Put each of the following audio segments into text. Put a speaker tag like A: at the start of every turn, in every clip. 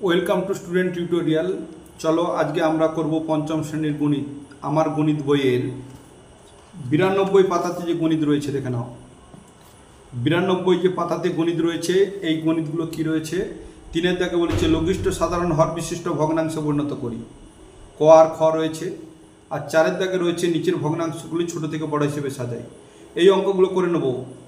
A: Welcome to student tutorial. চলো আজকে আমরা করব পঞ্চম শ্রেণীর গণিত। আমার গণিত বইয়ের 92 পাতাতে যে গণিত রয়েছে দেখে নাও। 92 যে পাতাতে গণিত রয়েছে, এই গণিতগুলো কি রয়েছে? 3 দাগে বলেছে লঘিষ্ঠ সাধারণ হর বিশিষ্ট ভগ্নাংশে পরিণত করি। ক আর খ রয়েছে। আর 4 দাগে রয়েছে নিচের ভগ্নাংশগুলি ছোট থেকে বড় হিসেবে সাজাই। এই অঙ্কগুলো করে নেব।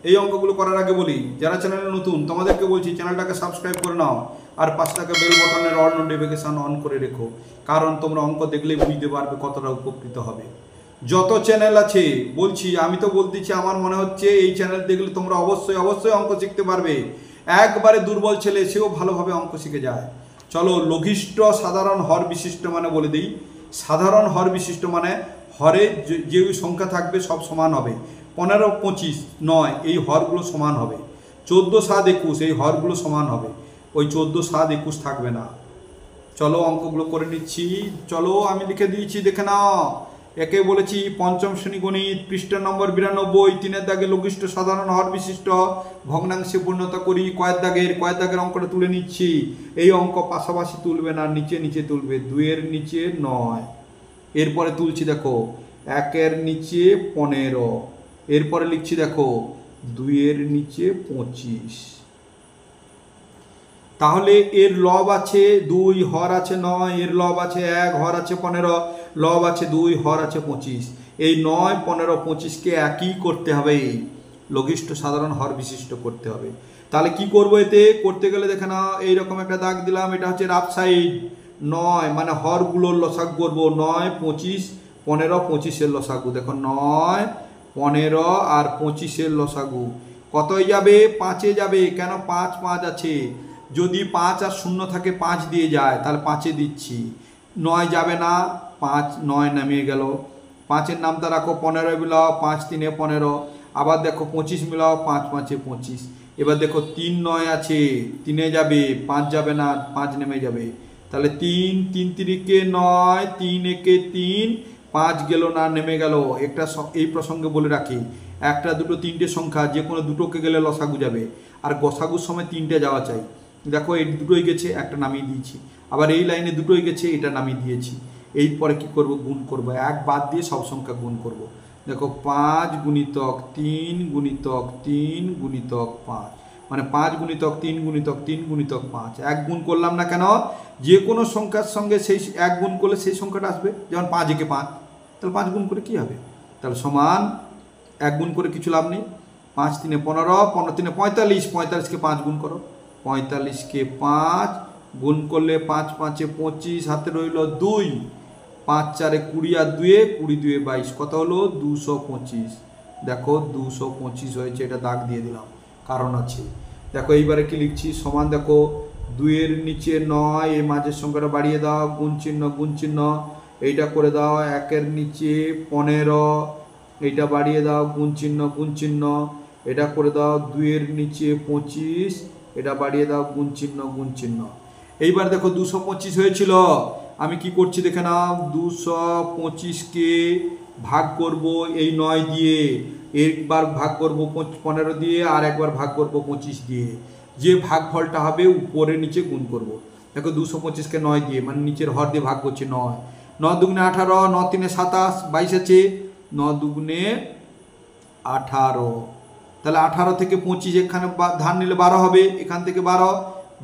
A: এই অঙ্কগুলো করার আগে বলি, যারা চ্যানেলে নতুন তোমাদেরকে বলছি চ্যানেলটাকে সাবস্ক্রাইব করে নাও আর পাশে থাকা বেল বাটনের অল নোটিফিকেশন অন করে রেখো, কারণ তোমরা অঙ্ক দেখলেই বুঝতে পারবে কতটা উপকৃত হবে। যত চ্যানেল আছে বলছি, আমি তো বলতেছি আমার মনে হচ্ছে এই চ্যানেল দেখলে তোমরা অবশ্যই অঙ্ক শিখতে পারবে। একবারে দুর্বল ছেলে সেও ভালোভাবে অঙ্ক শিখে যায়। চলো, লঘিষ্ঠ সাধারণ হর বিশিষ্ট মানে বলে দিই। সাধারণ হর বিশিষ্ট মানে হরে যে সংখ্যা থাকবে সব সমান হবে। 15, 25, 9 এই হরগুলো সমান হবে। 14, 7, 21 এই হরগুলো সমান হবে। ওই 14, 7, 21 থাকবে না। চলো অঙ্কগুলো করে নিচ্ছি। চলো আমি লিখে দিয়েছি, দেখে নাও। একে বলেছি পঞ্চম শ্রেণী গণিত, পৃষ্ঠা নম্বর 92, 3 দাগে লঘিষ্ঠ সাধারণ হর বিশিষ্ট ভগ্নাংশে পরিণত করি। কয়ের দাগের অঙ্কটা তুলে নিচ্ছি। এই অঙ্ক পাশাপাশি তুলবে না, নিচে নিচে তুলবে। 2 এর নিচে 9, এরপরে তুলছি দেখো 1 এর নিচে 15, এরপরে লিখছি দেখো 2 এর নিচে 25। তাহলে এর লব আছে 2, হর আছে 9, এর লব আছে 1, হর আছে 15, লব আছে 2, হর আছে 25। এই 9, 15, 25কে একই করতে হবে, লঘিষ্ঠ সাধারণ হর বিশিষ্ট করতে হবে। তাহলে কি করব? এতে করতে গেলে দেখে না, এইরকম একটা দাগ দিলাম। এটা হচ্ছে রাফ সাইড। 9 মানে হরগুলোর লসাগু করব। 9, 25, 15, 25 এর লসাগু। দেখো 9, 15 আর 25 এর লসাগু কতই যাবে? 5-এ যাবে। কেন? 5, 5 আছে। যদি 5 আর 0 থাকে 5 দিয়ে যায়, তাহলে 5-এ দিচ্ছি। 9 যাবে না, 5, 9 নামিয়ে গেল। 5-এর নামটা রাখো, 15 মিলাও, 5, 3, 15। আবার দেখো 25 মিলাও, 5, 5, 25। এবার দেখো 3, 9 আছে, 3-এ যাবে, 5 যাবে না, 5 নেমে যাবে। তাহলে 3, 3 3-কে 9, 3 একে 3, 5 গেল না, নেমে গেল। একটা এই প্রসঙ্গে বলে রাখি, একটা, দুটো, তিনটে সংখ্যা যে কোনো দুটোকে গেলে লসাগু যাবে, আর গসাগুর সময় 3টে যাওয়া চাই। দেখো এই দুটোই গেছে, একটা নামিয়ে দিয়েছি। আবার এই লাইনে দুটোই গেছে, এটা নামিয়ে দিয়েছি। এরপরে কি করব? গুণ করব। 1 বাদ দিয়ে সব সংখ্যা গুণ করব। দেখো 5 গুণিতক 3 গুণিতক 3 গুণিতক 5, মানে 5 গুণিতক 3 গুণিতক 3 গুণিতক 5। 1 গুণ করলাম না কেন? যে কোনো সংখ্যার সঙ্গে সেই 1 গুণ করলে সেই সংখ্যাটা আসবে। যেমন 5 একে 5, তাহলে 5 গুণ করে কি হবে? তাহলে সমান 1 গুণ করে কিছু লাভ নেই। 5 3 15, 15 3 45, 45কে 5 গুণ করো। 45কে 5 গুণ করলে 5 5 25, হাতে রইল 2, 5 4 20 আর 2 20 2 22, কত হলো? 225। দেখো 225 হয়েছে। এটা দাগ দিয়ে দিলাম, কারণ আছে। দেখো এইবারে কি লিখছি? সমান দেখো 2 এর নিচে 9, এই মাঝের সংখ্যাটা বাড়িয়ে দাও, গুণ চিহ্ন। এইটা করে দাও 1 এর নিচে 15, এইটা বাড়িয়ে দাও, গুণ চিহ্ন। এটা করে দাও 2 এর নিচে 25, এটা বাড়িয়ে দাও, গুণ চিহ্ন। এইবার দেখো 225 হয়েছিল। আমি কি করছি দেখে নাও, 225কে ভাগ করব এই 9 দিয়ে, একবার ভাগ করব 15 দিয়ে, আর একবার ভাগ করব 25 দিয়ে। যে ভাগফলটা হবে উপরে নিচে গুণ করব। দেখো 225কে 9 দিয়ে, মানে নিচের হর দিয়ে ভাগ করছি। 9 9 দুগুণে 18, 9 3 27, 22 আছে। 9 দুগুণে 18, তাহলে 18 থেকে 25 এখানে ধার নিলে 12 হবে। এখান থেকে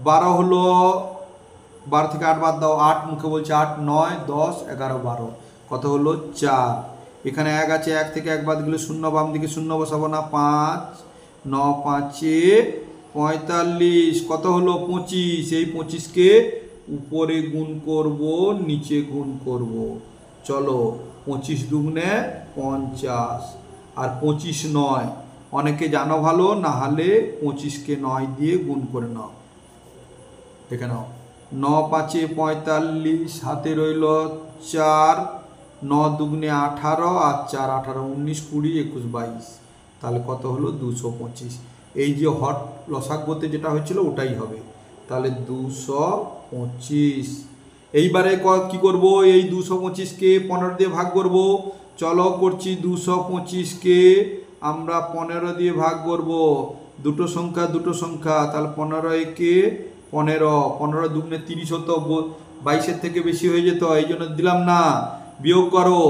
A: 12 হলো, 12 থেকে 8 বাদ দাও, 8 মুখে বলছে 8, 9 10 11 12, কত হলো? 4। এখানে 1 আছে, 1 থেকে 1 বাদ গেলে 0, বাম দিকে 0 বসাবো না। 5 9 5 45, কত হলো? 25। এই 25কে উপরে গুণ করব, নিচে গুণ করব। চলো 25 দুগুণে 50, আর 25 9, অনেকে জানো ভালো, না হলে 25কে 9 দিয়ে গুণ করে নাও। দেখে নাও 9 5 45, হাতে রইল 4, 9 দুগুণে 18, আর 4 18 19 20 21 22, তাহলে কত হলো? 225। এই যে হট লসাগুতে যেটা হয়েছিল ওটাই হবে। তাহলে 225। এইবারে কি করব? এই 225কে 15 দিয়ে ভাগ করব। চলো করছি, 225কে আমরা 15 দিয়ে ভাগ করব। দুটো সংখ্যা, তাহলে 15 একে 15, 15 দুগুণে 30 হতো, 22-এর থেকে বেশি হয়ে যেত, এই জন্য দিলাম না। বিয়োগ করো,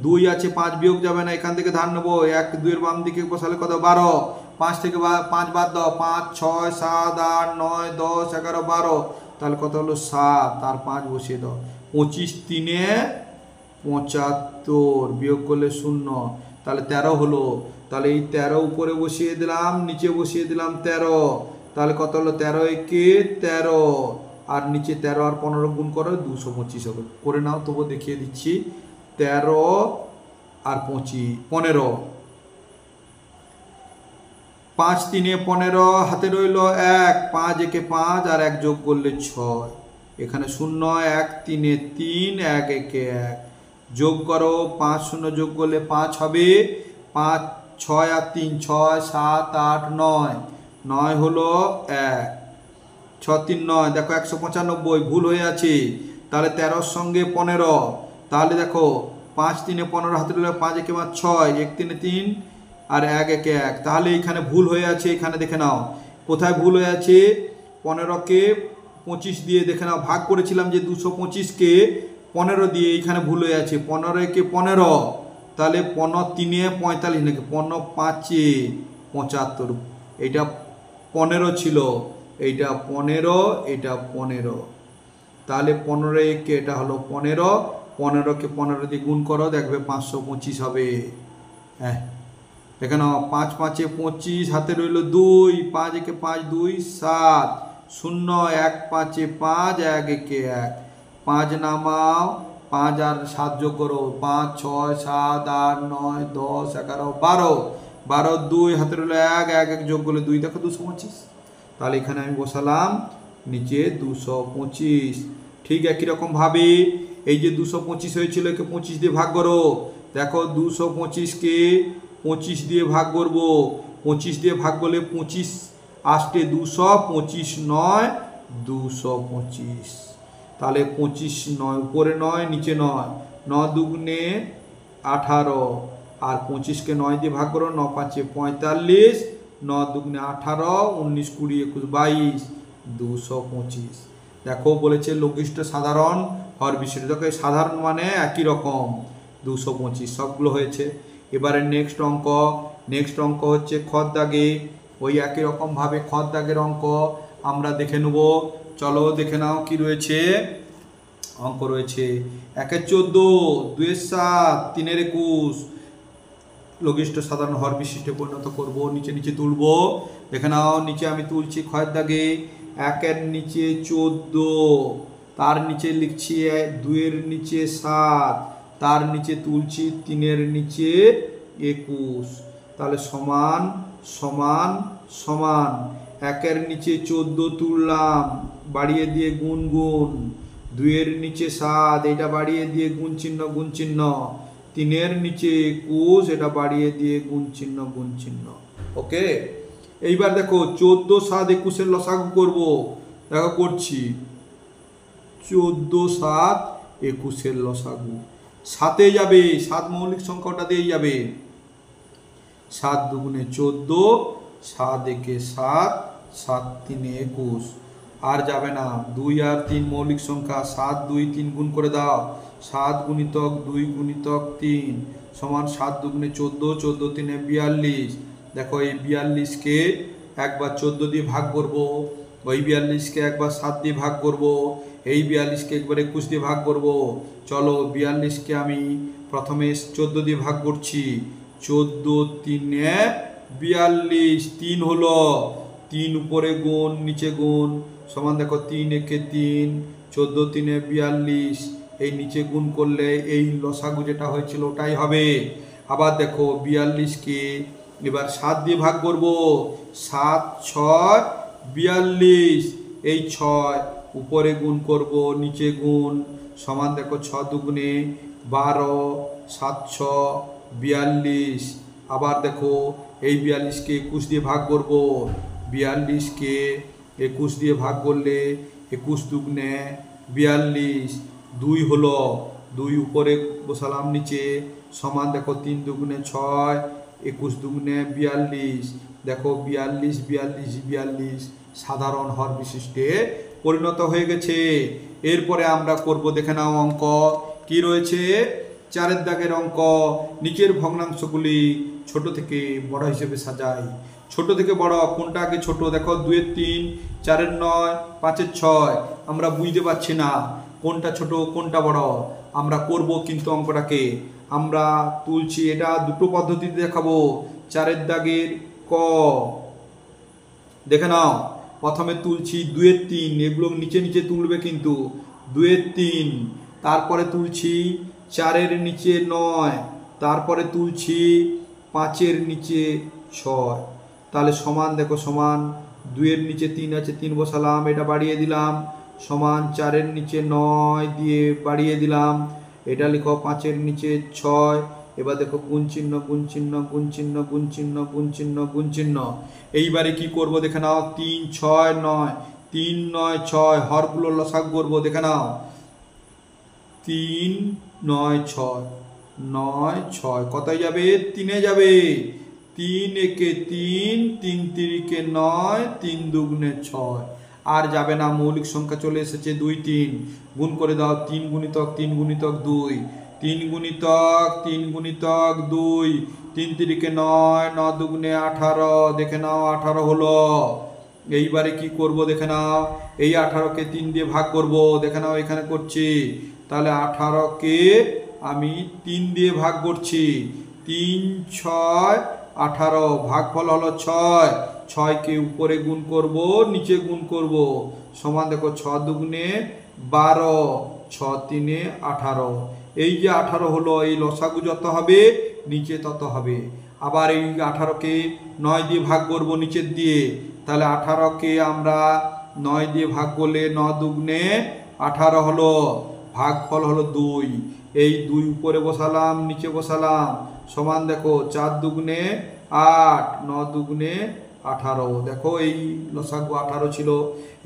A: 2 আছে 5 বিয়োগ যাবে না, এখান থেকে ধার নেবো, 1 2 এর বাম দিকে বসালে কত 12, 5 থেকে 5 বাদ দাও, 5 6 7 8 9 10 11 12, তাহলে কত হলো 7, আর 5 বসিয়ে দাও। 25 3 75 বিয়োগ করলে 0, তাহলে 13 হলো। তাহলে এই 13 উপরে বসিয়ে দিলাম, নিচে বসিয়ে দিলাম 13, তাহলে কত হলো 13 একে 13, আর নিচে 13 আর 15 গুণ করো 225 হবে। করে নাও, তবু দেখিয়ে দিচ্ছি। 13 আর 25 15, 5 3 15, হাতে রইল 1, 5 একে 5 আর 1 যোগ করলে 6, এখানে 0 1 3 3 1 একে 1 যোগ করো, 5 0 যোগ করলে 5 হবে, 5 6 আর 3 6 7 8 9, 9 হলো 1, 6 3 9, দেখো 195 ভুল হয়ে আছে। তাহলে 13 সঙ্গে 15, তাহলে দেখো 5 3 15, হাতে রইল 5 একে 5 6, 1 3 3 আর 1 একে 1, তাহলে এখানে ভুল হয়ে আছে। এখানে দেখে নাও কোথায় ভুল হয়ে আছে। 15কে 25 দিয়ে দেখে নাও, ভাগ করেছিলাম যে 225কে 15 দিয়ে, এইখানে ভুল হয়ে আছে। 15 একে 15, তাহলে 15 3 45 নাকি, 15 5 75, এইটা 15 ছিল, এইটা 15, এটা 15, তাহলে 15 একে এটা হলো 15, 15কে 15 দিয়ে গুণ করো, দেখবে 525 হবে। হ্যাঁ, দেখে নাও 5 5 25, হাতে রইল 2, 5 একে 5 2 7, 0 1 5 5 1 একে 1, 5 নামাও, 5 আর 7 যোগ করো, 5 6 7 8 9 10 11 12, 12 2, হাতে রইল 1 1 1 যোগ করলে 2, দেখো 225। তাহলে এখানে আমি বসালাম নিচে 225। ঠিক একই রকম ভাবে এই যে 225 হয়েছিল, একে 25 দিয়ে ভাগ করো, দেখো 225কে 25 দিয়ে ভাগ করব, 25 দিয়ে ভাগ করলে 25 আসতে 200, 25 9 225, তাহলে 25 9, উপরে 9 নিচে 9, 9 দুগুণে 18, আর 25কে 9 দিয়ে ভাগ করো, 9 5 45, 9 দুগুণে 18, 19 20 21 22, 225। দেখো বলেছে লঘিষ্ঠ সাধারণ হর বিশিষ্ট, দেখো সাধারণ মানে একই রকম, 225 সবগুলো হয়েছে। এবারে নেক্সট অঙ্ক হচ্ছে খদ দাগে, ওই একই রকম ভাবে খদ দাগের অঙ্ক আমরা দেখে নেব। চলো দেখে নাও কি রয়েছে। অঙ্ক রয়েছে 1 14, 2 7, 3 21, লঘিষ্ঠ সাধারণ হর বিশিষ্টে পরিণত করব, নিচে নিচে তুলব। দেখে নাও নিচে আমি তুলছি খয়ের দাগে, 1 এর নিচে 14, তার নিচে লিখছি 2 এর নিচে 7, তার নিচে তুলছি 3 এর নিচে 21, তাহলে সমান সমান সমান। 1 এর নিচে 14 তুললাম, বাড়িয়ে দিয়ে গুণ গুণ, 2 এর নিচে 7, এটা বাড়িয়ে দিয়ে গুণ চিহ্ন গুণ চিহ্ন, 3 এর নিচে 21, এটা বাড়িয়ে দিয়ে গুণ চিহ্ন গুণ চিহ্ন। ওকে, এইবার দেখো 14 7 21 এর লসাগু করব, দেখো করছি। 14 7 21 এর লসাগু 7 এ যাবে, 7 মৌলিক সংখ্যাটা দিয়ে যাবে, 7 দুগুণে 14, 7 একে 7, 7 3 21, আর যাবে না। 2 আর 3 মৌলিক সংখ্যা, 7 2 3 গুণ করে দাও, 7 গুণিতক 2 গুণিতক 3 সমান 7 দুগুণে 14, 14 3 42। দেখো এই 42কে একবার 14 দিয়ে ভাগ করব, ওই 42কে একবার 7 দিয়ে ভাগ করব, এই 42কে একবার 21 দিয়ে ভাগ করব। চলো 42কে আমি প্রথমে 14 দিয়ে ভাগ করছি, 14 3 42, 3 হলো, 3 উপরে গুণ নিচে গুণ, সমান দেখো 3 একে 3, 14 3 42, এই নিচে গুণ করলে এই লসাগু যেটা হয়েছিল ওটাই হবে। আবার দেখো 42কে এবার 7 দিয়ে ভাগ করব, 7 6 42, এই 6 উপরে গুণ করব নিচে গুণ, সমান দেখো 6 দুগুণে 12, 7 6 42। আবার দেখো এই 42কে 21 দিয়ে ভাগ করব, 42কে 21 দিয়ে ভাগ করলে 21 দুগুণে 42, 2 হলো, 2 উপরে বসালাম নিচে, সমান দেখো 3 দুগুণে 6, 21 দুগুণে 42, দেখো 42 42 42 সাধারণ হর বিশিষ্টে পরিণত হয়ে গেছে। এরপরে আমরা করব, দেখে নাও অঙ্ক কি রয়েছে। 4 দাগের অঙ্ক, নিচের ভগ্নাংশগুলি ছোট থেকে বড় হিসেবে সাজাই। ছোট থেকে বড় কোনটা আগে ছোট, দেখো 2 এর 3, 4 এর 9, 5 এর 6। আমরা বুঝতে পারছি না কোনটা ছোট কোনটা বড়। আমরা করব কিন্তু অঙ্কটাকে আমরা তুলছি, এটা দুটো পদ্ধতিতে দেখাবো। 4 দাগের ক, দেখে নাও প্রথমে তুলছি 2 এর 3, এগুলো নিচে নিচে তুলবে কিন্তু 2 এর 3, তারপরে তুলছি 4 এর নিচে 9, তারপরে তুলছি 5 এর নিচে 6। তাহলে সমান, দেখো সমান 2 এর নিচে 3 আছে, 3 বসালাম, এটা বাড়িয়ে দিলাম, সমান 4 এর নিচে 9 দিয়ে বাড়িয়ে দিলাম, এটা লিখো 5 এর নিচে 6। এবার দেখো গুণ চিহ্ন গুণ চিহ্ন গুণ চিহ্ন গুণ চিহ্ন গুণ চিহ্ন গুণ চিহ্ন। এইবারে কি করব দেখে নাও, 3 6 9, 3 9 6 হরগুলো লসাগু করব, দেখে নাও 3 9 6 9 6 কতই যাবে, 3 এ যাবে। 3 একে 3, 3 তিরিকে 9, 3 দুগুণে 6, আর যাবে না, মৌলিক সংখ্যা চলে এসেছে 2 3। গুণ করে দাও, 3 গুণিতক 3 গুণিতক 2, 3 গুণিতক 3 গুণিতক 2, 3 তিরিকে 9, 9 দুগুণে 18, দেখে নাও 18 হলো। এইবারে কি করব দেখে নাও, এই 18কে 3 দিয়ে ভাগ করব, দেখে নাও এখানে করছি। তাহলে 18কে আমি 3 দিয়ে ভাগ করছি, 3 6 18, ভাগফল হলো 6। 6কে উপরে গুণ করব, নিচে গুণ করব, সমান দেখো 6 দুগুণে 12, 6 3 18। এই যে 18 হলো, এই লসাগু যত হবে নিচে তত হবে। আবার এই 18কে 9 দিয়ে ভাগ করব নিচের দিয়ে, তাহলে 18কে আমরা 9 দিয়ে ভাগ করলে 9 দুগুণে 18 হলো, ভাগফল হলো 2। এই 2 উপরে বসালাম, নিচে বসালাম, সমান দেখো 4 দুগুণে 8, 9 দুগুণে 18, দেখো এই লসাগু 18 ছিল।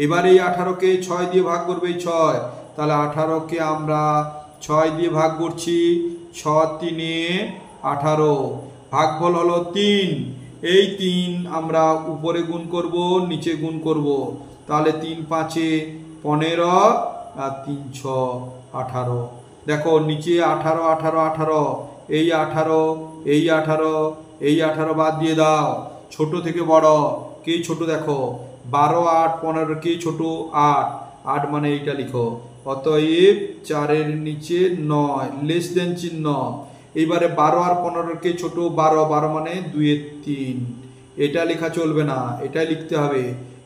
A: এবার এই 18কে 6 দিয়ে ভাগ করবে, 6, তাহলে 18কে আমরা 6 দিয়ে ভাগ করছি, 6 3 18, ভাগফল হলো 3। এই 3 আমরা উপরে গুণ করব, নিচে গুণ করব, তাহলে 3 5 15 আর 3 6 18। দেখো নিচে 18 18 18, এই 18 এই 18 এই 18 বাদ দিয়ে দাও। ছোট থেকে বড় কে ছোট, দেখো 12 8 15, কে ছোট 8, 8 মানে এইটা লিখো। অতএব 4 এর নিচে 9, লেস দেন চিহ্ন। এইবারে 12 আর 15 কে ছোট, 12 12 মানে 2 এর 3, এটা লেখা চলবে না, এটাই লিখতে হবে।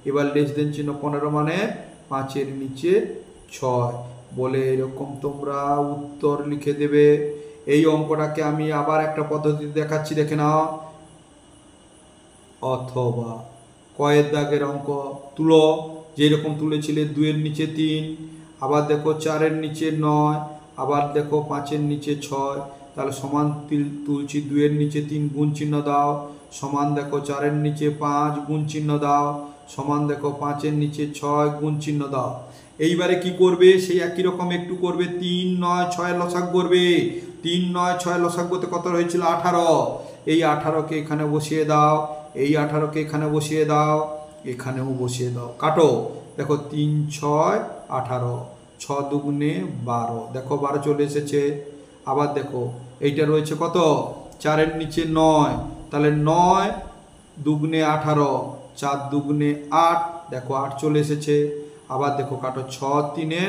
A: এবার লেস দেন চিহ্ন, 15 মানে 5 এর নিচে 6 বলে এরকম তোমরা উত্তর লিখে দেবে। এই অঙ্কটাকে আমি আবার একটা পদ্ধতি দেখাচ্ছি, দেখে নাও। অথবা কয়ের দাগের অঙ্ক তুলো, যেরকম তুলেছিলে 2 এর নিচে 3, আবার দেখো 4 এর নিচে 9, আবার দেখো 5 এর নিচে 6, তাহলে সমান তুলছি 2 এর নিচে 3, গুণ চিহ্ন দাও, সমান দেখো 4 এর নিচে 5, গুণ চিহ্ন দাও, সমান দেখো 5 এর নিচে 6, গুণ চিহ্ন দাও। এইবারে কি করবে, সেই একই রকম একটু করবে, 3 9 6 লসাগু করবে। 3 9 6 লসাগু করতে কত হয়েছিল, 18। এই 18কে এখানে বসিয়ে দাও, এই 18কে এখানে বসিয়ে দাও, এখানেও বসিয়ে দাও, কাটো। দেখো 3 6 18, 6 দুগুণে 12, দেখো 12 চলে এসেছে। আবার দেখো এইটা রয়েছে কত, 4 এর নিচে 9, তাহলে 9 দুগুণে 18, 4 দুগুণে 8, দেখো 8 চলে এসেছে। আবার দেখো কাটো, 6 3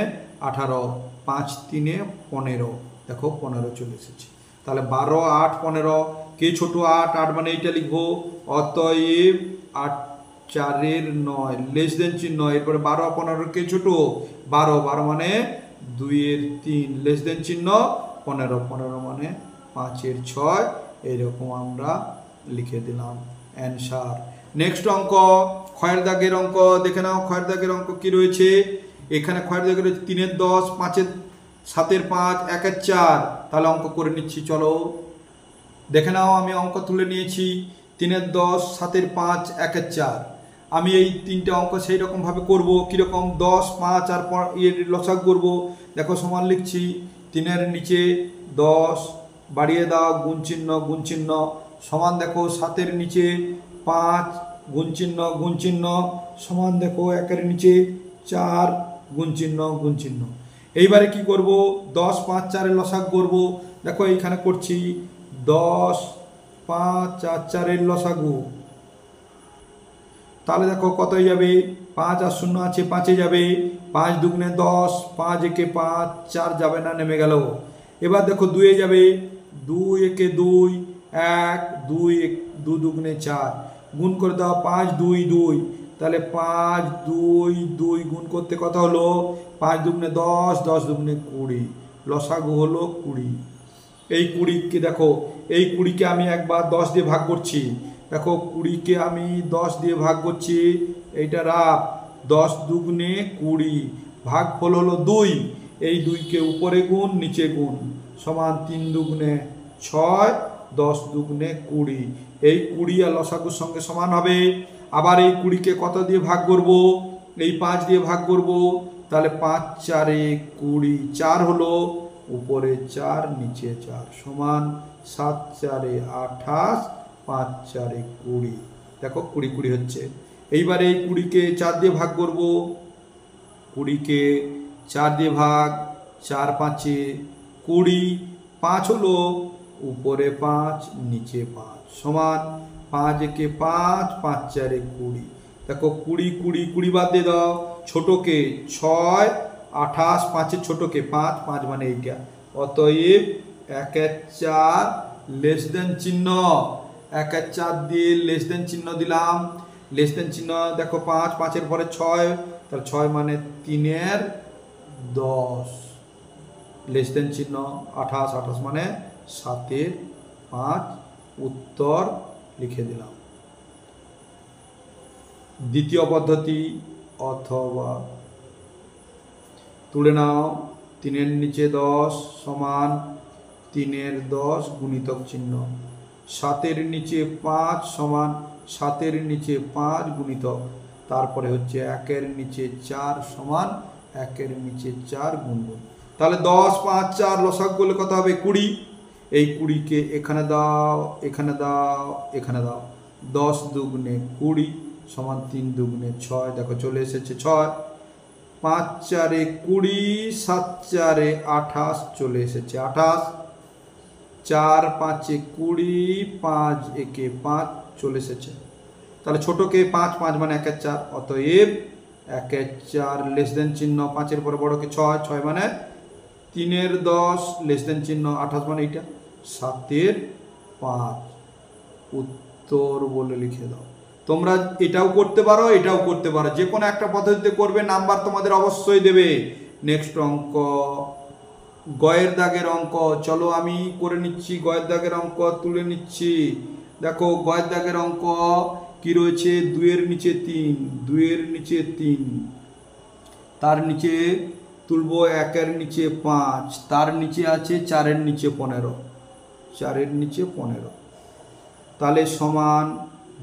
A: 18, 5 3 15, দেখো 15 চলে এসেছে। তাহলে 12 8 15, কে ছোট 8, 8 মানে এইটা লিখবো। অতএব 8 4 এর 9, লেস দেন চিহ্ন, এরপরে 12 15 কে ছোট, 12 12 মানে 2 এর 3, লেস দেন চিহ্ন, 15 15 মানে 5 এর 6, এইরকম আমরা লিখে দিলাম অ্যান্সার। নেক্সট অঙ্ক ক্ষয়ের দাগের অঙ্ক, দেখে নাও ক্ষয়ের দাগের অঙ্ক কি রয়েছে। এখানে ক্ষয়ের দাগের রয়েছে 3 এর 10, 5 এর 7 এর 5, 1 এর 4, তাহলে অঙ্ক করে নিচ্ছি, চলো দেখে নাও। আমি অঙ্ক তুলে নিয়েছি 3 এর 10, 7 এর 5, 1 এর 4। আমি এই তিনটে অঙ্ক সেই রকমভাবে করবো, কীরকম 10 5 আর লসাগু করবো। দেখো সমান লিখছি, 3 এর নিচে 10 বাড়িয়ে দাও, গুণ চিহ্ন গুণ চিহ্ন, সমান দেখো 7-এর নিচে 5 গুণ চিহ্ন সমান দেখো 1-এর নিচে 4 গুণ চিহ্ন। এইবারে কি করব 10 5 4 এর লসাগু করব। দেখো এইখানে করছি 10 5 4 4 এর লসাগু। তাহলে দেখো কত হয়ে যাবে 5 আর 0 আছে 5-এ যাবে 5 দুগুণে 10 5 একে 5 4 যাবে না নেমে গেল। এবার দেখো 2-এ যাবে 2 একে 2 1 2 2 দুগুণে 4 গুণ করে দাও 5 2 2 তাহলে 5 2 2 গুণ করতে কত হলো 5 দুগুণে 10 10 দুগুণে 20 লসাগু হলো 20। এই 20কে দেখো এই 20কে আমি একবার 10 দিয়ে ভাগ করছি। দেখো 20কে আমি 10 দিয়ে ভাগ করছি এইটা রাফ 10 দুগুণে 20 ভাগফল হলো 2। এই 2কে উপরে গুণ নিচে গুণ সমান 3 দুগুণে 6 10 দুগুণে 20। এই 20 আর লসাগুর সঙ্গে সমান হবে। আবার এই 20কে কত দিয়ে ভাগ করব এই 5 দিয়ে ভাগ করব। তাহলে 5 4 20 4 হলো উপরে 4 নিচে 4 সমান 7 4 28 5 4 20। দেখো 20 20 হচ্ছে। এইবারে এই 20কে 4 দিয়ে ভাগ করব। 20কে 4 দিয়ে ভাগ 4 5 20 5 হলো উপরে 5 নিচে 5 সমান 5 একে 5 5 4 20। দেখো 20 20 20 বাদ দিয়ে দাও ছোটকে 6 28 5-এর ছোটকে 5 5 মানে এইটা। অতএব 1 4 লেস দেন চিহ্ন 1 4 দিয়ে লেস দেন চিহ্ন দিলাম। লেস দেন চিহ্ন দেখো 5 5-এর পরে 6 তাহলে 6 মানে 3-এর 10 লেস দেন চিহ্ন 28 28 মানে 7-এর 5 উত্তর লিখে দিলাম। দ্বিতীয় পদ্ধতি অথবা তুলে নাও 3-এর নিচে 10 সমান 3-এর 10 গুণিতক চিহ্ন 7-এর নিচে 5 সমান 7-এর নিচে 5 গুণিতক তারপরে হচ্ছে 1-এর নিচে 4 সমান 1-এর নিচে 4 গুণন। তাহলে 10 5 4 লসাগু করলে কত হবে 20। এই 20কে এখানে দাও এখানে দাও এখানে দাও 10 দুগুণে 20 সমান 3 দুগুণে 6 দেখো চলে এসেছে 6 5 4 20 7 4 28 চলে এসেছে 28 4 5 20 5 একে 5 চলে এসেছে। তাহলে ছোটকে 5 5 মানে 1 4 অতএব 1 4 লেস দেন চিহ্ন 5-এর পরে বড়কে 6 6 মানে 3-এর 10 লেস দেন চিহ্ন 28 মানে এইটা 7-এর 5 উত্তর বলে লিখে দাও। তোমরা এটাও করতে পারো এটাও করতে পারো যে কোনো একটা পদ্ধতিতে করবে নাম্বার তোমাদের অবশ্যই দেবে। নেক্সট অঙ্ক গয়ের দাগের অঙ্ক চলো আমি করে নিচ্ছি গয়ের দাগের অঙ্ক তুলে নিচ্ছি। দেখো গয়ের দাগের অঙ্ক কি রয়েছে 2-এর নিচে 3 2-এর নিচে 3 তার নিচে তুলবো 1-এর নিচে 5 তার নিচে আছে 4-এর নিচে 15 4-এর নিচে 15 তাহলে সমান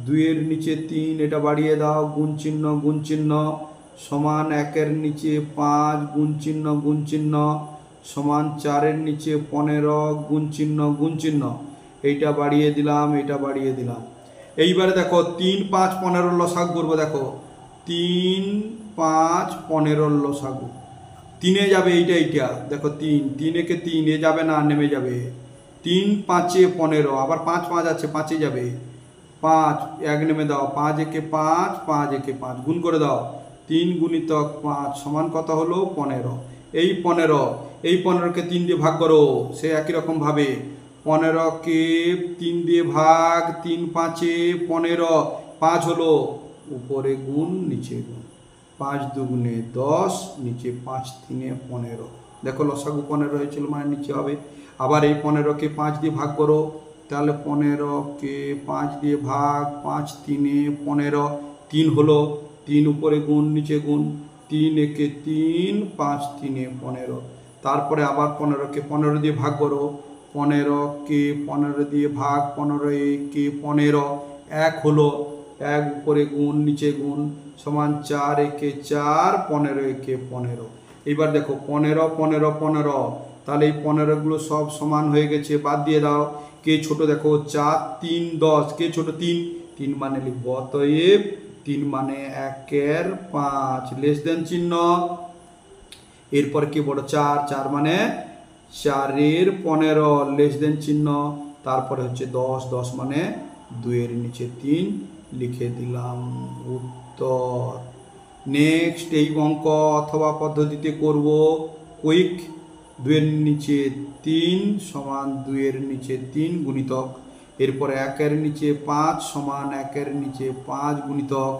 A: 2-এর নিচে 3 এটা বাড়িয়ে দাও গুণ চিহ্ন সমান 1-এর নিচে 5 গুণ চিহ্ন সমান 4-এর নিচে 15 গুণ চিহ্ন এইটা বাড়িয়ে দিলাম এটা বাড়িয়ে দিলাম। এইবারে দেখো 3 5 15 লসাগু করবো। দেখো 3 5 15 লসাগু 3-এ যাবে এইটা এইটা দেখো 3 একে 3 এ যাবে না নেমে যাবে 3 5 15 আবার 5 5 আছে 5-এ যাবে 5 1 নেমে দাও 5 একে 5 5 একে 5 গুণ করে দাও 3 গুণিতক 5 সমান কত হলো 15। এই 15কে 3 দিয়ে ভাগ করো সে একই রকম ভাবে 15কে 3 দিয়ে ভাগ 3 5 15 5 হলো উপরে গুণ নিচে গুণ 5 দুগুণে 10 নিচে 5 3 15 দেখো লসাগু 15 হয়েছিল মানে নিচে হবে। আবার এই 15কে 5 দিয়ে ভাগ করো তাহলে 15কে 5 দিয়ে ভাগ 5 3 15 3 হলো 3 উপরে গুণ নিচে গুণ 3 একে 3 5 3 15 তারপরে আবার 15কে 15 দিয়ে ভাগ করো 15কে 15 দিয়ে ভাগ 15 একে 15 1 হলো 1 উপরে গুণ নিচে গুণ সমান 4 একে 4 15 একে 15। এবার দেখো 15 15 15 তাহলে এই 15 গুলো সব সমান হয়ে গেছে বাদ দিয়ে দাও কে ছোট দেখো 4 3 10, কে ছোট 3, 3 মানে লিখবো, অতএব 3 মানে 1 5 লেস দেন চিহ্ন, এরপর কে বড় 4, 4 মানে 4 15 লেস দেন চিহ্ন, তারপরে হচ্ছে 10, 10 মানে 2 এর নিচে 3 লিখে দিলাম উত্তর। নেক্সট এই অঙ্ক অথবা পদ্ধতিতে করব কুইক। 2 এর নিচে 3 সমান 2 এর নিচে 3 গুণিতক, এরপরে 1 এর নিচে 5 সমান 1 এর নিচে 5 গুণিতক,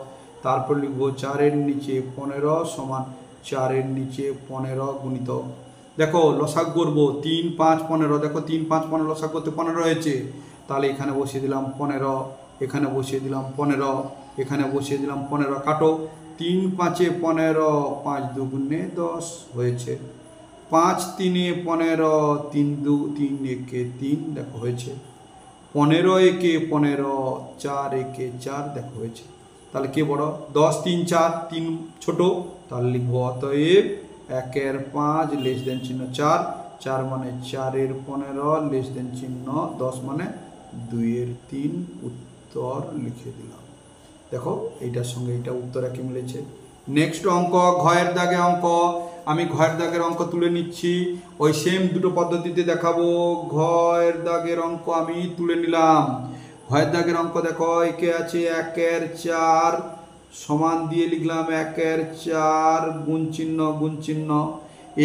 A: তারপর লিখব 4 এর নিচে 15 সমান 4 এর নিচে 15 গুণিতক। দেখো লসাগু করব 3 5 15, দেখো 3 5 15 লসাগু করতে 15 হয়েছে, তাহলে এখানে বসিয়ে দিলাম 15, এখানে বসিয়ে দিলাম 15, এখানে বসিয়ে দিলাম 15, কাটো 3 5 15, 5 দুগুণে 10 হয়েছে, 5 3 15, 3 2 3 1 3 দেখো হয়েছে, 15 1 15, 4 1 4 দেখো হয়েছে। তাহলে কে বড় 10 3 4, 3 ছোট, তাহলে লিখবো অতএব 1 এর 5 লেস দেন চিহ্ন 4, 4 মানে 4 এর 15 লেস দেন চিহ্ন 10 মানে 2 এর 3 উত্তর লিখে দিলাম। দেখো এইটার সঙ্গে এইটা উত্তর একই মিলেছে। নেক্সট অঙ্ক ঘয়ের দাগে অঙ্ক, আমি ঘয়ের দাগের অঙ্ক তুলে নিচ্ছি, ওই সেম দুটো পদ্ধতিতে দেখাবো। ঘয়ের দাগের অঙ্ক আমি তুলে নিলাম। ঘয়ের দাগের অঙ্ক দেখো একে আছে 1 এর 4 সমান দিয়ে লিখলাম 1 এর 4 গুণ চিহ্ন,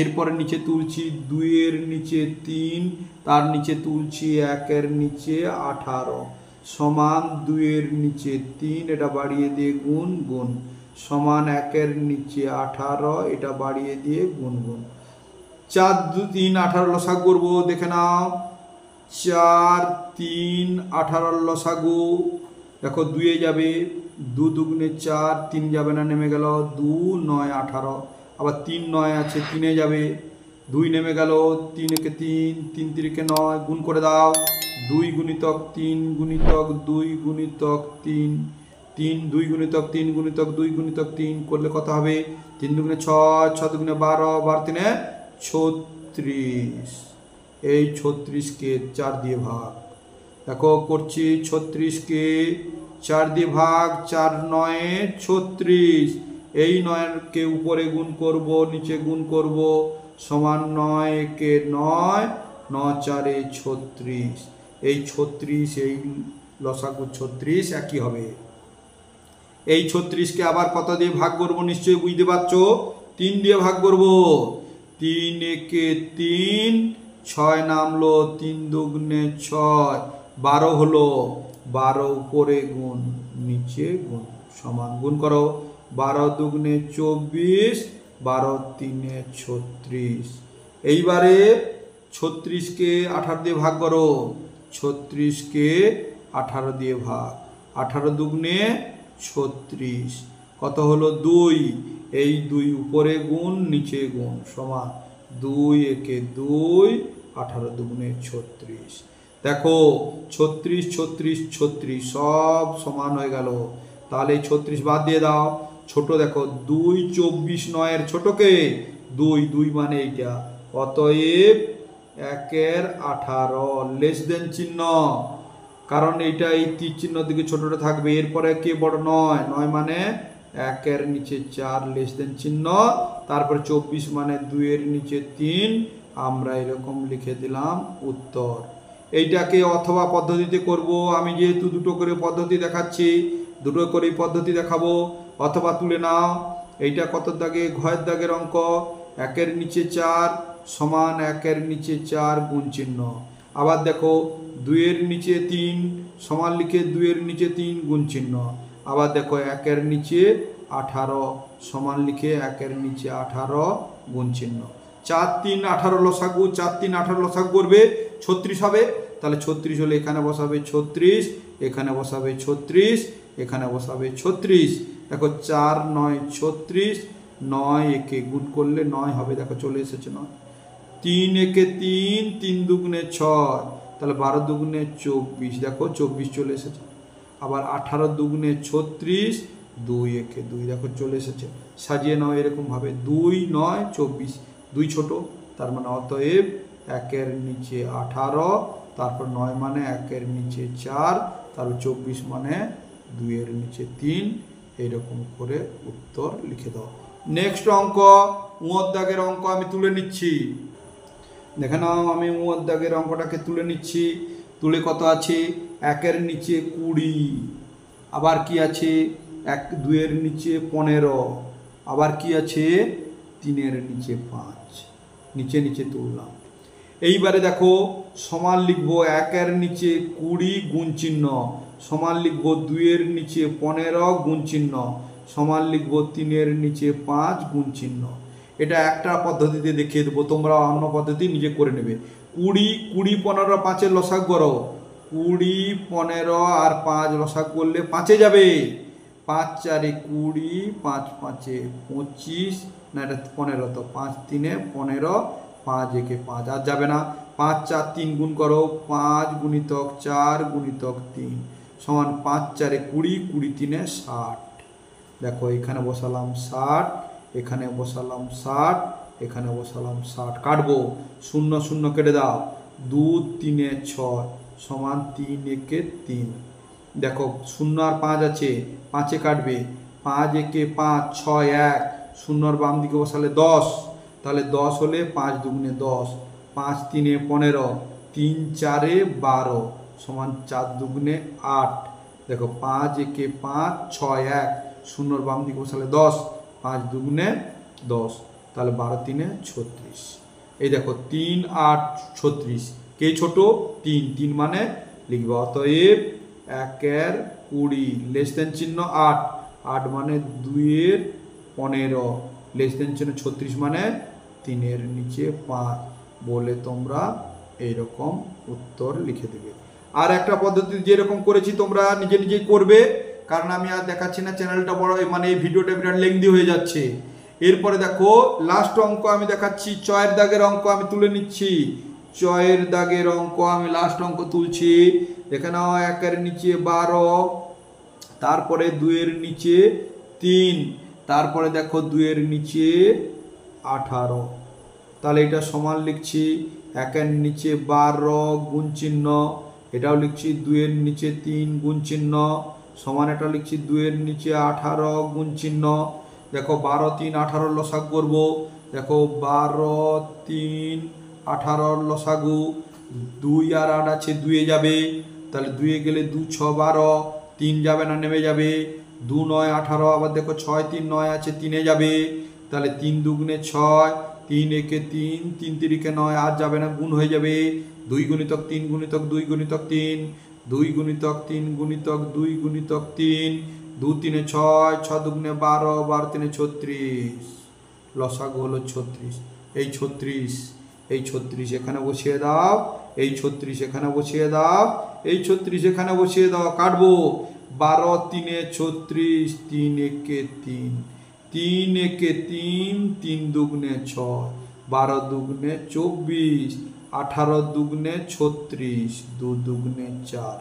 A: এরপরে নিচে তুলছি 2 এর নিচে 3, তার নিচে তুলছি 1 এর নিচে 18 সমান 2 এর নিচে 3, এটা বাড়িয়ে দিয়ে গুণ সমান 1 এর নিচে 18, এটা বাড়িয়ে দিয়ে গুণ 4 2 3 18 লসাগু করব, দেখে নাও 4 3 18 লসাগু, দেখো 2 এ যাবে 2 দুগুণে 4, 3 যাবে না নেমে গেল 2 9 18, আবার 3 9 আছে 3 এ যাবে 2 নেমে গেল 3 একে 3 3 3 9 গুণ করে দাও 2 গুণিতক 3 গুণিতক 2 গুণিতক 3 3 2 গুণিতক 3 গুণিতক 2 গুণিতক 3 করলে কত হবে 3 দুগুণে 6 6 দুগুণে 12 12 3 36, এই 36 কে 4 দিয়ে ভাগ, দেখো করছি 36 কে 4 দিয়ে ভাগ, 4 9 36, এই 9 কে উপরে গুণ করব নিচে গুণ করব সমান 9 কে 9 9 4 36, এই 36 এই লসাগু 36 একই হবে। এই 36 কে আবার কত দিয়ে ভাগ করব নিশ্চয়ই বুঝতে পারছো, 3 দিয়ে ভাগ করব, 3 একে 3 6 নামলো 3 দুগুণে 6 12 হলো, 12 উপরে গুণ নিচে গুণ সমান গুণ করো 12 দুগুণে 24 12 3 36, এইবারে 36 কে 18 দিয়ে ভাগ করো, 36 কে 18 দিয়ে ভাগ, 18 দুগুণে 36 কত হলো 2, এই 2 উপরে গুণ নিচে গুণ সমান 2 একে 2 18 দুগুণে 36, দেখো 36 36 36 সব সমান হয়ে গেল, তাহলে 36 বাদ দিয়ে দাও, ছোট দেখো 2 24 9 এর ছোটকে 2 2 মানে এইটা, অতএব 1 এর 18 লেস দেন চিহ্ন, কারণ এইটা এই তীর চিহ্ন দিকে ছোটটা থাকবে, এরপরে কে বড় 9 9 মানে 1 এর নিচে 4 লেস দেন চিহ্ন, তারপরে 24 মানে 2 এর নিচে 3, আমরা এরকম লিখে দিলাম উত্তর। এইটাকে অথবা পদ্ধতিতে করব, আমি যেহেতু দুটো করে পদ্ধতি দেখাচ্ছি দুটো করে পদ্ধতি দেখাবো, অথবা তুলে নাও। এইটা কত দাগে ঘয়ের দাগের অঙ্ক, 1 এর নিচে 4 সমান 1 এর নিচে 4 গুণ চিহ্ন, আবার দেখো 2 এর নিচে 3 সমান লিখে 2 এর নিচে 3 গুণ চিহ্ন, আবার দেখো 1 এর নিচে 18 সমান লিখে 1 এর নিচে 18 গুণ চিহ্ন, 4 3 18 লসাগু, 4 3 18 লসাগু করবে 36 হবে, তাহলে 36 হলে এখানে বসাবে 36, এখানে বসাবে 36, এখানে বসাবে 36, দেখো 4 9 36, 9 একে গুণ করলে 9 হবে, দেখো চলে এসেছে 9, 3 একে 3 3 দুগুণে 6, তাহলে 12 দুগুণে 24, দেখো 24 চলে এসেছে, আবার 18 দুগুণে 36, 2 একে 2 দেখো চলে এসেছে, সাজিয়ে নাও এরকম ভাবে 2 9 24, 2 ছোট, তার মানে অতএব 1 এর নিচে 18, তারপর 9 মানে 1-এর নিচে 4, তারপর 24 মানে 2-এর নিচে 3। এইরকম করে উত্তর লিখে দাও। নেক্সট অঙ্ক, দাগের অঙ্ক আমি তুলে নিচ্ছি। দেখে নাও, আমি দাগের অঙ্কটাকে তুলে নিচ্ছি। তুলে কত আছে? 1-এর নিচে 20, আবার কি আছে 2-এর নিচে 15, আবার কি আছে 3-এর নিচে 5। নিচে নিচে তুললাম। এইবারে দেখো সমান লিখবো 1-এর নিচে 20 গুণ চিহ্ন, সমান লিখবো 2-এর নিচে 15 গুণ চিহ্ন, সমান লিখবো 3-এর নিচে 5 গুণ চিহ্ন। এটা একটা পদ্ধতিতে দেখিয়ে দেবো, তোমরা অন্য পদ্ধতি নিজে করে নেবে। 20, 15, 5-এর লসাগু করো। 20, 15 আর 5 লসাগু করলে 5-এ যাবে। 5 4-এ 20, 5 5-এ 25, না এটা 15, তো 5 3-এ 15, 5 1-এ 5, আর যাবে না। 5 4 3 গুণ করো, 5 গুণিতক 4 গুণিতক 3 সমান 5 4-এ 20, 20 3-এ 60। দেখো এখানে বসালাম 60, এখানে বসালাম 60, এখানে বসালাম 60। কাটবো, 0 0 কেটে দাও। 2 3-এ 6 সমান 3 1-এ 3। দেখো 0 আর 5 আছে, 5-এ কাটবে। 5 1-এ 5, 6 1, 0-র বাম দিকে বসালে 10, তাহলে 10 হলে 5 2-গুণে 10, 5 3-এ 15, 3 4-এ 12 সমান 4 2-গুণে 8। দেখো 5 1-এ 5, 6 1, 0-র বাম দিকে বসালে 10, 5 2-গুণে 10, তাহলে 12 3-এ 36। এই দেখো 3 8 36, কে ছোট? 3, 3 মানে লিখবো। অতএব 1-এর 20 লেস দেন চিহ্ন 8, 8 মানে 2-এর 15 লেস দেন চিহ্ন 36 মানে 3-এর নিচে 5 বলে তোমরা এইরকম উত্তর লিখে দেবে। আর একটা পদ্ধতি যেরকম করেছি তোমরা নিজে নিজেই করবে, কারণ আমি আর দেখাচ্ছি না, চ্যানেলটা বড়, মানে এই ভিডিওটা বিরাট লেংদি হয়ে যাচ্ছে। এরপরে দেখো লাস্ট অঙ্ক আমি দেখাচ্ছি, 6-এর দাগের অঙ্ক আমি তুলে নিচ্ছি। 6-এর দাগের অঙ্ক আমি লাস্ট অঙ্ক তুলছি। দেখে নাও 1-এর নিচে 12, তারপরে 2-এর নিচে 3, তারপরে দেখো 2-এর নিচে 18। তাহলে এটা সমান লিখছি 1-এর নিচে 12 গুণ চিহ্ন, এটাও লিখছি 2-এর নিচে 3 গুণ চিহ্ন, সমান এটা লিখছি 2-এর নিচে 18 গুণ চিহ্ন। দেখো 12 3 18 লসাগু করবো। দেখো 12 3 18 লসাগু, 2 আর 8 আছে, 2-এ যাবে, তাহলে 2-এ গেলে 2 6 12, 3 যাবে না, নেমে যাবে। 2 9 18, আবার দেখো 6 3 9 আছে, 3-এ যাবে, তাহলে 3 2-গুণে 6, 3 1-এ 3, 3 3-কে 9, আর যাবে না, গুণ হয়ে যাবে। 2 গুণিতক 3 গুণিতক 2 গুণিতক 3, 2 গুণিতক 3 গুণিতক 2 গুণিতক 3, 2 3-এ 6, 6 2-গুণে 12, 12 3-এ 36, লসাগু হলো 36। এই 36, এই 36 এখানে বসিয়ে দাও, এই 36 এখানে বসিয়ে দাও, এই 36 এখানে বসিয়ে দাও। কাটবো 12 3-এ 36, 3 1-এ 3, 3 1-এ 3, 3 2-গুণে 6, 12 2-গুণে 24, 18 2-গুণে 36, 2 2-গুণে 4,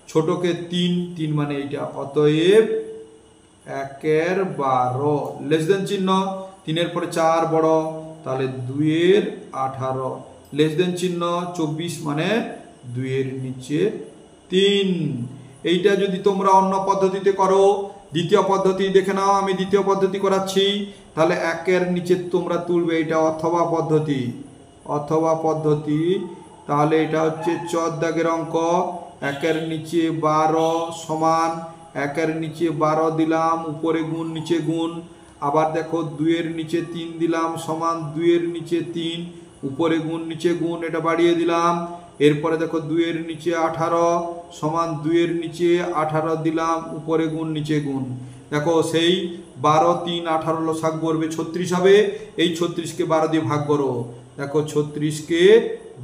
A: ছোটকে 3, 3 মানে এইটা। অতএব 1-এর 12 লেস দেন চিহ্ন, 3-এর পরে 4 বড়, তাহলে 2-এর 18 লেস দেন চিহ্ন 24 মানে 2-এর নিচে 3। এইটা যদি তোমরা অন্য পদ্ধতিতে করো, দ্বিতীয় পদ্ধতি দেখে নাও, আমি দ্বিতীয় পদ্ধতি করাচ্ছি। তাহলে 1-এর নিচে তোমরা তুলবে, এটা অথবা পদ্ধতি, অথবা পদ্ধতি। তাহলে এটা হচ্ছে 4 দাগের অঙ্ক। 1-এর নিচে 12 সমান 1-এর নিচে 12 দিলাম, উপরে গুণ নিচে গুণ। আবার দেখো 2-এর নিচে 3 দিলাম সমান 2-এর নিচে 3, উপরে গুণ নিচে গুণ, এটা বাড়িয়ে দিলাম। এরপরে দেখো 2-এর নিচে 18 সমান 2-এর নিচে 18 দিলাম, উপরে গুণ নিচে গুণ। দেখো সেই 12 3 18 লসাগু করবে 36 হবে। এই 36-কে 12 দিয়ে ভাগ করো। দেখো 36-কে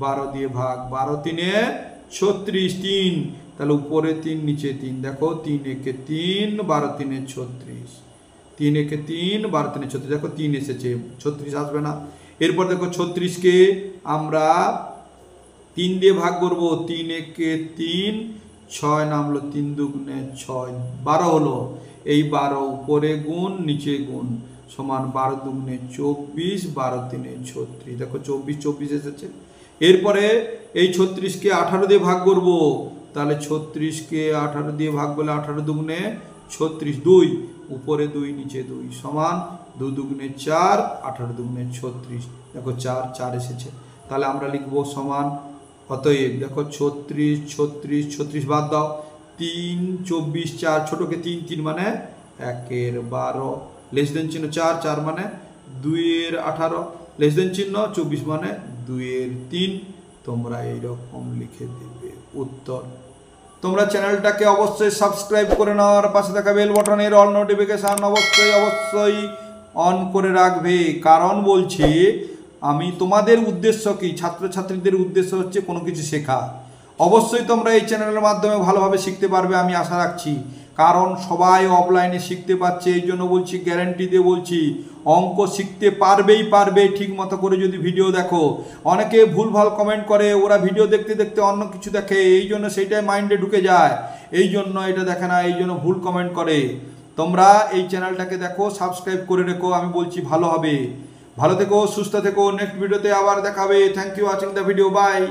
A: 12 দিয়ে ভাগ, 12 3-এ 36, 3, তাহলে উপরে 3 নিচে 3। দেখো 3 1-এ 3, 12 3-এ 36, 3 1-এ 3, 12 3-এ 36। দেখো 3 এসেছে, 36 আসবে না। এরপর দেখো 36-কে আমরা 3 দিয়ে ভাগ করব, 3 1-এ 3, 6 নামলো, 3 2-গুণে 6, 12 হলো। এই 12 উপরে গুণ নিচে গুণ সমান 12 2-গুণে 24, 12 3-এ 36। দেখো 24 24 এসেছে। এরপরে এই 36কে 18 দিয়ে ভাগ করব, তাহলে 36কে 18 দিয়ে ভাগ করলে 18 দুগুণে 36, 2 উপরে 2 নিচে 2 সমান 2 দুগুণে 4, 18 দুগুণে 36, দেখো 4 4 এসেছে। তাহলে আমরা লিখবো সমান, অতএব দেখো 36 36 36 বাদ দাও, 3 24 4 ছোটকে 3 3 মানে 1 12 লেস দেন চিহ্ন 4 4 মানে 2 18 লেস দেন চিহ্ন 24 মানে 2 3। তোমরা এইরকম লিখে দেবে উত্তর। তোমরা চ্যানেলটাকে অবশ্যই সাবস্ক্রাইব করে নাও, আর পাশে থাকা বেল বাটনের অল নোটিফিকেশন অবশ্যই অন করে রাখবে। কারণ বলছি আমি তোমাদের উদ্দেশ্য কি, ছাত্রছাত্রীদের উদ্দেশ্য হচ্ছে কোনো কিছু শেখা। অবশ্যই তোমরা এই চ্যানেলের মাধ্যমে ভালোভাবে শিখতে পারবে আমি আশা রাখছি, কারণ সবাই অফলাইনে শিখতে পারছে। এই জন্য বলছি, গ্যারান্টি দিয়ে বলছি, অঙ্ক শিখতে পারবে ঠিক মতো করে যদি ভিডিও দেখো। অনেকে ভুলভাল কমেন্ট করে, ওরা ভিডিও দেখতে দেখতে অন্য কিছু দেখে, এই জন্য সেইটাই মাইন্ডে ঢুকে যায়, এই জন্য এটা দেখে না, এই জন্য ভুল কমেন্ট করে। তোমরা এই চ্যানেলটাকে দেখো, সাবস্ক্রাইব করে রেখো, আমি বলছি ভালো হবে। ভালো থেকো, সুস্থ থেকো, নেক্সট ভিডিওতে আবার দেখাবে। Thank you watching the video, by.